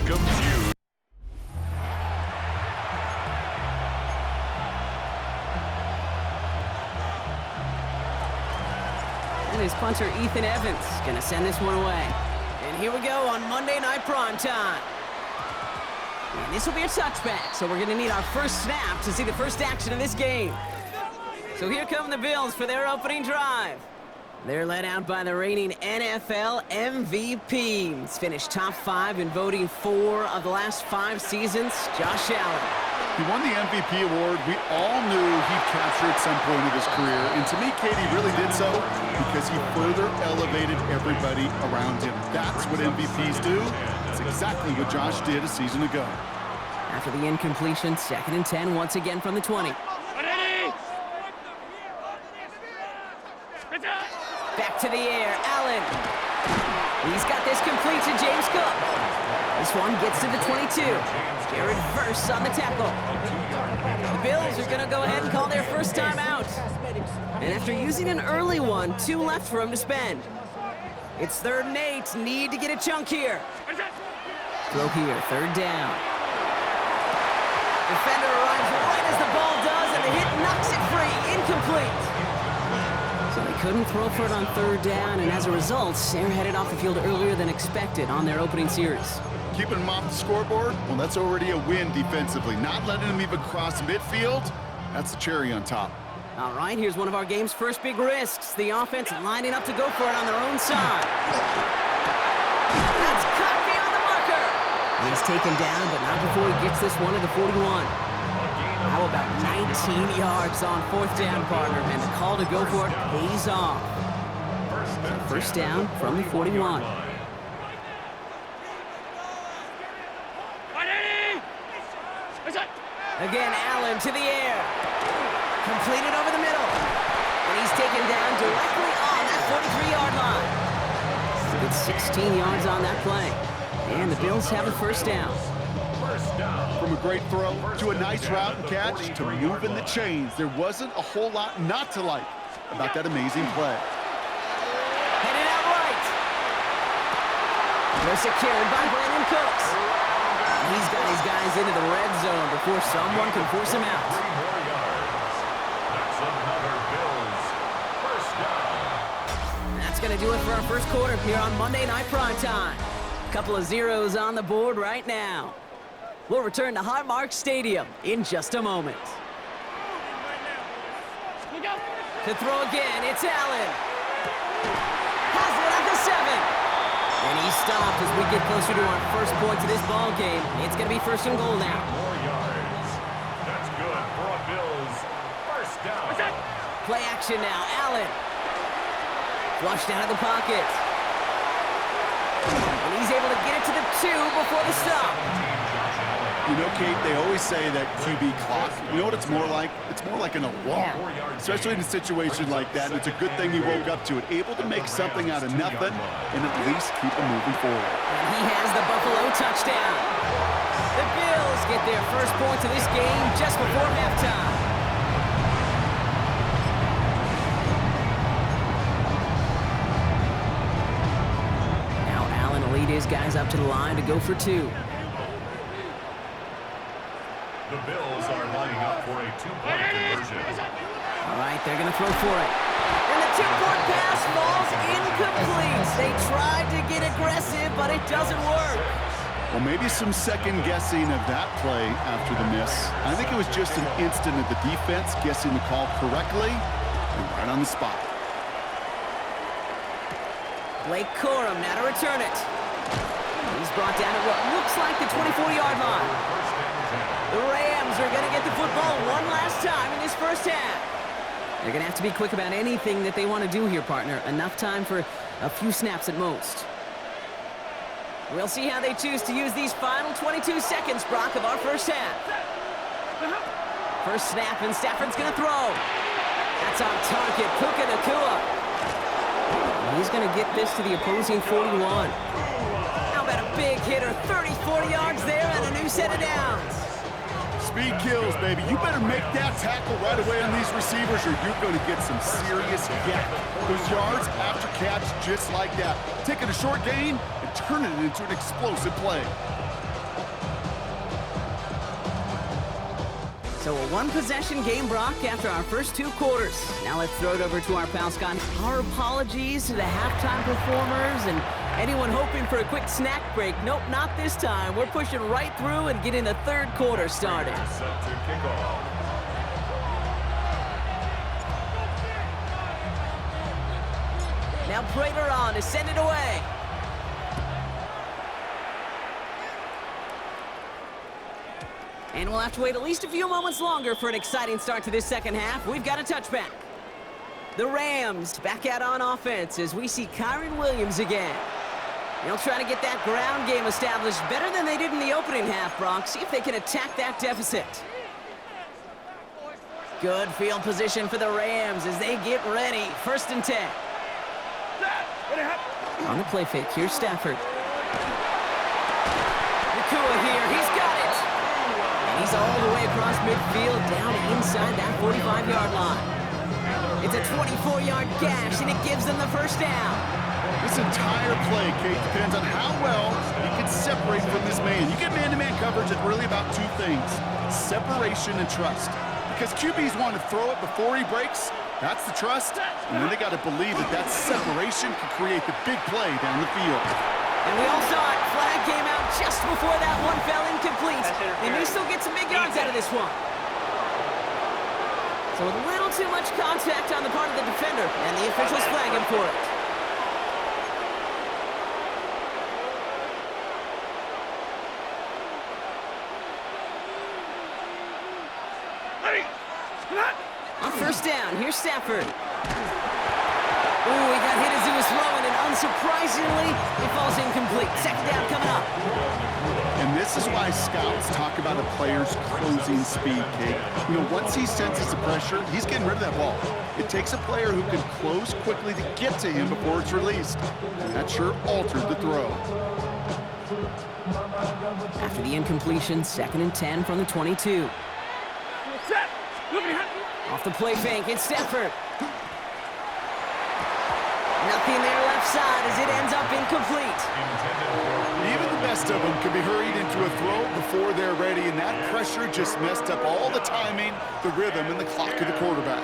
welcomes you. And his punter, Ethan Evans, going to send this one away. And here we go on Monday Night Prime Time. And this will be a touchback, so we're going to need our first snap to see the first action of this game. So here come the Bills for their opening drive. They're led out by the reigning NFL MVP. He's finished top 5 in voting 4 of the last 5 seasons, Josh Allen. He won the MVP award. We all knew he'd capture at some point of his career. And to me, Katie really did so because he further elevated everybody around him. That's what MVPs do. It's exactly what Josh did a season ago. After the incompletion, 2nd and 10 once again from the 20. Back to the air, Allen. He's got this complete to James Cook. This one gets to the 22. Jared Verse on the tackle. The Bills are going to go ahead and call their first timeout. And after using an early one, 2 left for him to spend. It's 3rd and 8. Need to get a chunk here. Throw here, 3rd down. Defender arrives right as the ball does, and the hit knocks it free. Incomplete. So they couldn't throw for it on 3rd down, and as a result, they're headed off the field earlier than expected on their opening series. Keeping him off the scoreboard, well, that's already a win defensively. Not letting him even cross midfield, that's the cherry on top. All right, here's one of our game's first big risks. The offense lining up to go for it on their own side. That's caught beyond the marker. He's taken down, but not before he gets this one to the 41. How about 19 yards on 4th down, partner, and the call to go for it pays off. First down from the 41. Again, Allen to the air. Completed over the middle. And he's taken down directly on that 43-yard line. Good 16 yards on that play. And the Bills have a first down. From a great throw to a nice route and catch to moving the chains, there wasn't a whole lot not to like about that amazing play. Headed out right. They're secured by Brandon Cooks. He's got his guys into the red zone before someone can force him out. That's another Bills first down. That's going to do it for our first quarter here on Monday Night Prime Time. Couple of zeros on the board right now. We'll return to Highmark Stadium in just a moment. To throw again, it's Allen. Has it at the 7. And he's stopped as we get closer to our first point to this ball game. It's going to be 1st and goal now. 4 yards. That's good for a Bills first down. Play action now, Allen. Flushed out of the pocket. And he's able to get it to the 2 before the stop. You know, Kate, they always say that QB clock, you know what it's more like? It's more like an alarm, especially in a situation like that. And it's a good thing he woke up to it, able to make something out of nothing and at least keep him moving forward. And he has the Buffalo touchdown. The Bills get their first points of this game just before halftime. Now Allen will lead his guys up to the line to go for 2. The Bills are lining up for a 2-point conversion. All right, they're going to throw for it. And the 2-point pass falls incomplete. They tried to get aggressive, but it doesn't work. Well, maybe some second guessing of that play after the miss. I think it was just an instant of the defense guessing the call correctly and right on the spot. Blake Corum now to return it. He's brought down at what looks like the 24-yard line. The Rams are going to get the football one last time in this first half. They're going to have to be quick about anything that they want to do here, partner. Enough time for a few snaps at most. We'll see how they choose to use these final 22 seconds, Brock, of our first half. First snap, and Stafford's going to throw. That's on target, Puka Nacua. He's going to get this to the opposing 41. How about a big hitter, 30, 40 yards there, and a new set of downs. Speed kills, baby. You better make that tackle right away on these receivers or you're going to get some serious yak. Those yards after catch just like that. Taking a short gain and turning it into an explosive play. So a one-possession game, Brock, after our first 2 quarters. Now let's throw it over to our pal Scott. Our apologies to the halftime performers and anyone hoping for a quick snack break. Nope, not this time. We're pushing right through and getting the 3rd quarter started. Set to kick off. Now Prater on to send it away. And we'll have to wait at least a few moments longer for an exciting start to this second half. We've got a touchback. The Rams back out on offense as we see Kyron Williams again. They'll try to get that ground game established better than they did in the opening half, Brock. See if they can attack that deficit. Good field position for the Rams as they get ready. 1st and 10. On the play fake, here's Stafford. Nakua here, he's got it. And he's all the way across midfield, down inside that 45-yard line. It's a 24-yard gash, and it gives them the 1st down. This entire play, Kate, depends on how well you can separate from this man. You get man-to-man coverage, it's really about 2 things, separation and trust. Because QBs want to throw it before he breaks, that's the trust, and then they got to believe that that separation can create the big play down the field. And we all saw it. Flag came out just before that one fell incomplete. They may still get some big yards out of this one. So a little too much contact on the part of the defender, and the officials flag him for it. On 1st down, here's Stafford. Ooh, he got hit as he was throwing, and unsurprisingly, it falls incomplete. 2nd down coming up. And this is why scouts talk about a player's closing speed, Kate. You know, once he senses the pressure, he's getting rid of that ball. It takes a player who can close quickly to get to him before it's released. And that sure altered the throw. After the incompletion, 2nd and 10 from the 22. Off the play fake, it's Stafford. Nothing there left side as it ends up incomplete. Even the best of them can be hurried into a throw before they're ready, and that pressure just messed up all the timing, the rhythm, and the clock of the quarterback.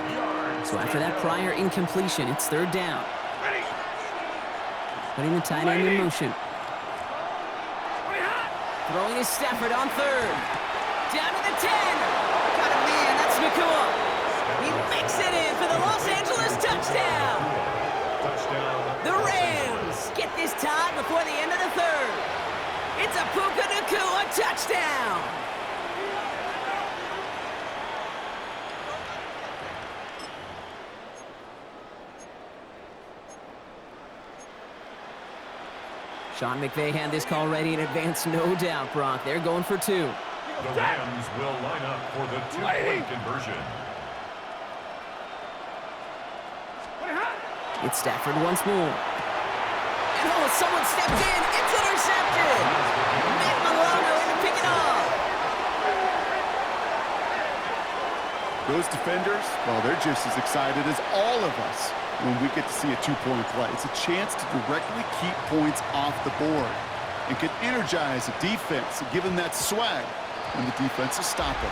So after that prior incompletion, it's 3rd down. Putting the tight end in motion. Throwing is Stafford on 3rd. Down to the 10. Got a man, that's Nakua. He makes it in for the Los Angeles touchdown. The Rams get this tied before the end of the 3rd. It's a Puka Nakua touchdown. Sean McVay had this call ready in advance, no doubt, Brock. They're going for 2. The Rams will line up for the 2-point conversion. It's Stafford once more. And oh, someone stepped in. It's intercepted. Matt Milano in to pick it off. Those defenders, well, they're just as excited as all of us when we get to see a 2-point play. It's a chance to directly keep points off the board and can energize the defense and give them that swag when the defense is stopping.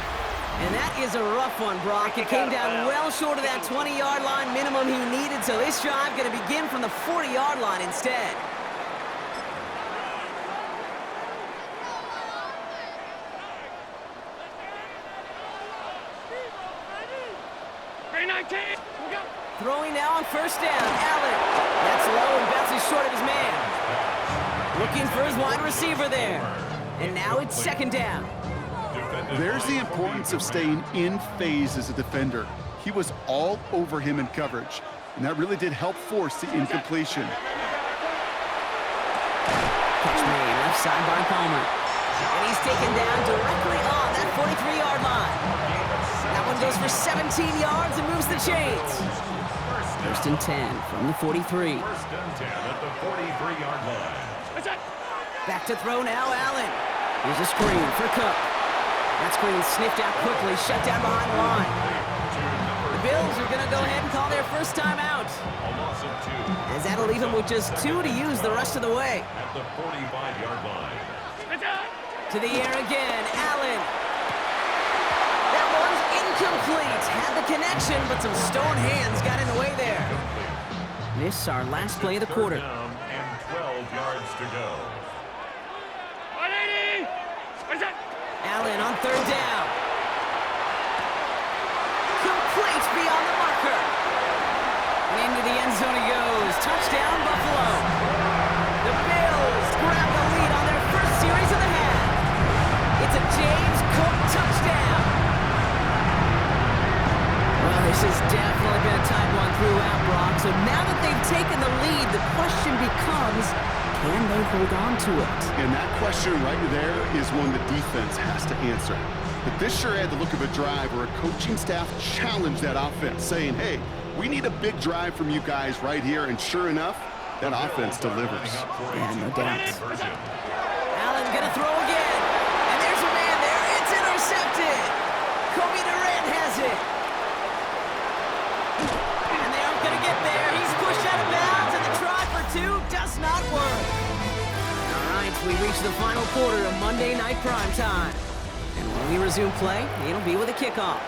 And that is a rough one, Brock. It came down well short of that 20-yard line minimum he needed, so this drive going to begin from the 40-yard line instead. Throwing now on 1st down, Allen. That's low and bounces short of his man. Looking for his wide receiver there. And now it's 2nd down. There's the importance of staying in phase as a defender. He was all over him in coverage, and that really did help force the incompletion. Catch made, left side by Palmer. And he's taken down directly on that 43-yard line. That one goes for 17 yards and moves the chains. 1st and 10 from the 43. 1st and 10 at the 43-yard line. Back to throw now, Allen. Here's a screen for Cook. That screen sniffed out quickly, shut down behind the line. The Bills are going to go ahead and call their 1st time out. As that'll leave them with just 2 to use the rest of the way. At the 45-yard line. To the air again, Allen. That one's incomplete. Had the connection, but some stone hands got in the way there. This is our last play of the quarter. Third down and 12 yards to go. 180! Allen on third down. Complete beyond the marker. And into the end zone he goes. Touchdown, Buffalo. The Bills grab the lead on their first series of the half. It's a James Cook touchdown. Well, this has definitely been a tight one throughout, Brock. So now that they've taken the lead, the question becomes, can they hold on to it? And that question right there is one the defense has to answer. But this sure had the look of a drive where a coaching staff challenged that offense, saying, hey, we need a big drive from you guys right here. And sure enough, that offense delivers. Yeah, no doubt. Allen gonna throw again. And there's a man there. It's intercepted. Kobe Durant has it. And they aren't gonna get there. He's pushed out of bounds, and the try for two does not work. All right, we reach the final quarter of Monday Night Primetime. And when we resume play, it'll be with a kickoff.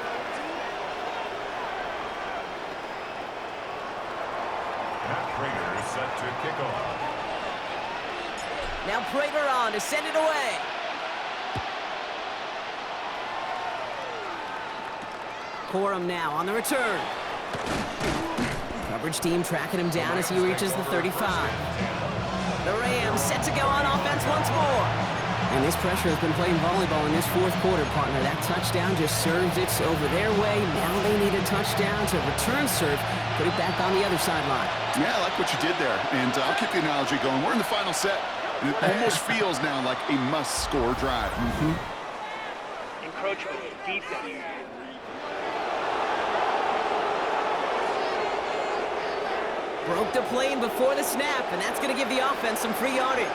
Matt Prater is set to kick off. Now Prater on to send it away. Corum now on the return. Coverage team tracking him down as he reaches the 35. The Rams set to go on offense once more. And this pressure has been playing volleyball in this fourth quarter, partner. That touchdown just served it over their way. Now they need a touchdown to return serve, put it back on the other sideline. Yeah, I like what you did there. And I'll keep the analogy going. We're in the final set. And it almost feels now like a must-score drive. Encroachment, defense. Broke the plane before the snap, and that's going to give the offense some free yardage.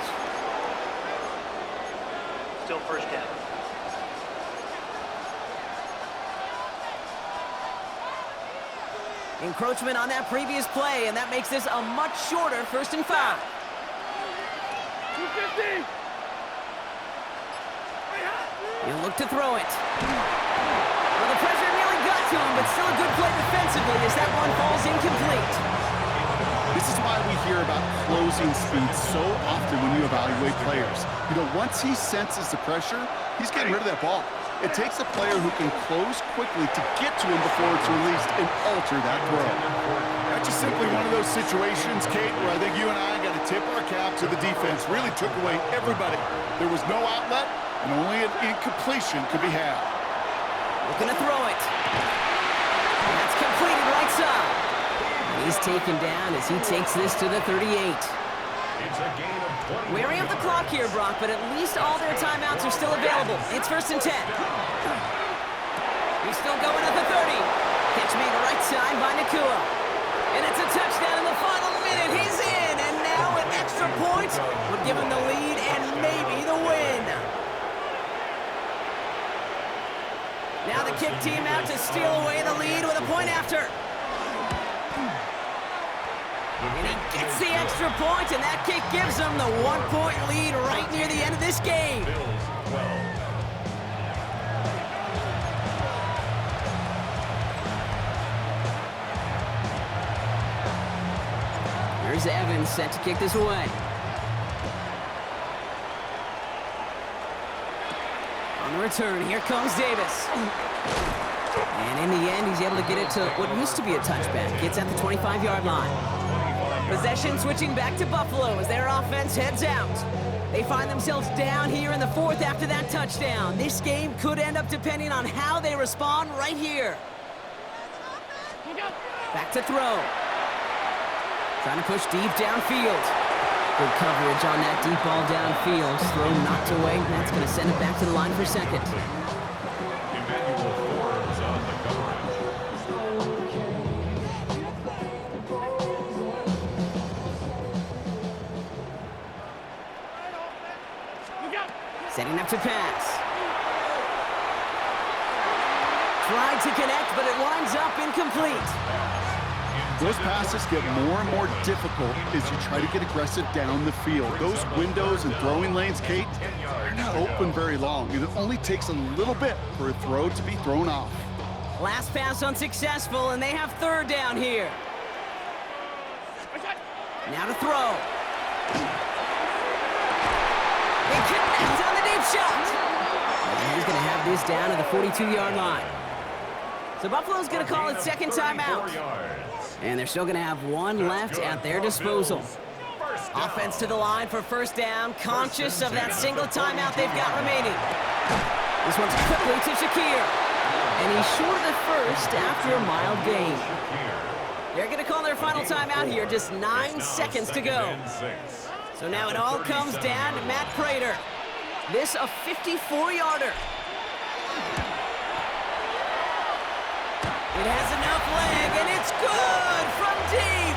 Still first down. Encroachment on that previous play, and that makes this a much shorter 1st and 5. 250! He'll look to throw it. Well, the pressure nearly got to him, but still a good play defensively as that one falls incomplete. This is why we hear about closing speed so often when you evaluate players. You know, once he senses the pressure, he's getting rid of that ball. It takes a player who can close quickly to get to him before it's released and alter that throw. That's just simply one of those situations, Kate, where I think you and I got to tip our cap to the defense. Really took away everybody. There was no outlet, and only an incompletion could be had. Looking to throw it. That's completed right side. He's taken down as he takes this to the 38. It's a gain of 20. Wary of the clock here, Brock, but at least all their timeouts are still available. It's 1st and 10. He's still going at the 30. Catch made right side by Nakua. And it's a touchdown in the final minute. He's in, and now an extra point would give him the lead and maybe the win. Now the kick team out to steal away the lead with a point after. And he gets the extra point, and that kick gives him the 1-point lead right near the end of this game. Bills 12. Here's Evans set to kick this away. On the return, here comes Davis. And in the end, he's able to get it to what used to be a touchback. Gets at the 25-yard line. Possession switching back to Buffalo as their offense heads out. They find themselves down here in the 4th after that touchdown. This game could end up depending on how they respond right here. Back to throw. Trying to push deep downfield. Good coverage on that deep ball downfield. Throw knocked away. That's going to send it back to the line for second. Emmanuel Forbes on the coverage. Setting up to pass. Tried to connect, but it winds up incomplete. Those passes get more and more difficult as you try to get aggressive down the field. Those windows and throwing lanes, Kate, they're not open very long, and it only takes a little bit for a throw to be thrown off. Last pass unsuccessful, and they have third down here. Now to throw. He connects on the deep shot. And he's going to have this down at the 42-yard line. So Buffalo's going to call it second timeout. And they're still going to have one left at their disposal. Offense to the line for first down, conscious of that single timeout they've got remaining. This one's quickly to Shakir. And he's short of the first after a mild gain. They're going to call their final timeout here, just 9 seconds to go. So now it all comes down to Matt Prater. This a 54-yarder. It has enough leg, and it's good from deep.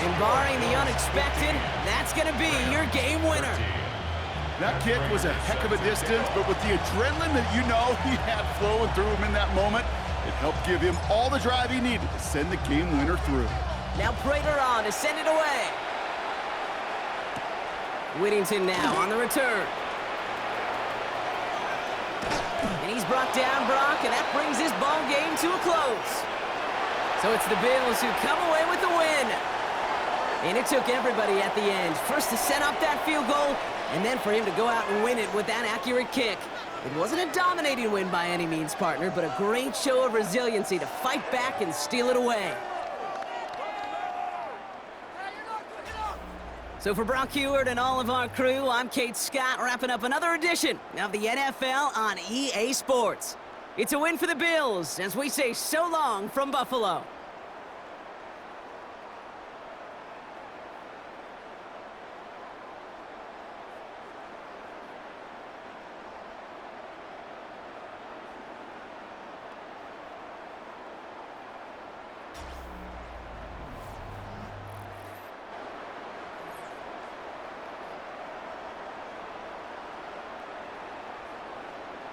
And barring the unexpected, that's going to be your game winner. That kick was a heck of a distance, but with the adrenaline that you know he had flowing through him in that moment, it helped give him all the drive he needed to send the game winner through. Now Prater on to send it away. Whittington now on the return. And he's brought down, Brock, and that brings this ball game to a close. So it's the Bills who come away with the win. And it took everybody at the end. First to set up that field goal, and then for him to go out and win it with that accurate kick. It wasn't a dominating win by any means, partner, but a great show of resiliency to fight back and steal it away. So for Brock Heward and all of our crew, I'm Kate Scott, wrapping up another edition of the NFL on EA Sports. It's a win for the Bills as we say so long from Buffalo.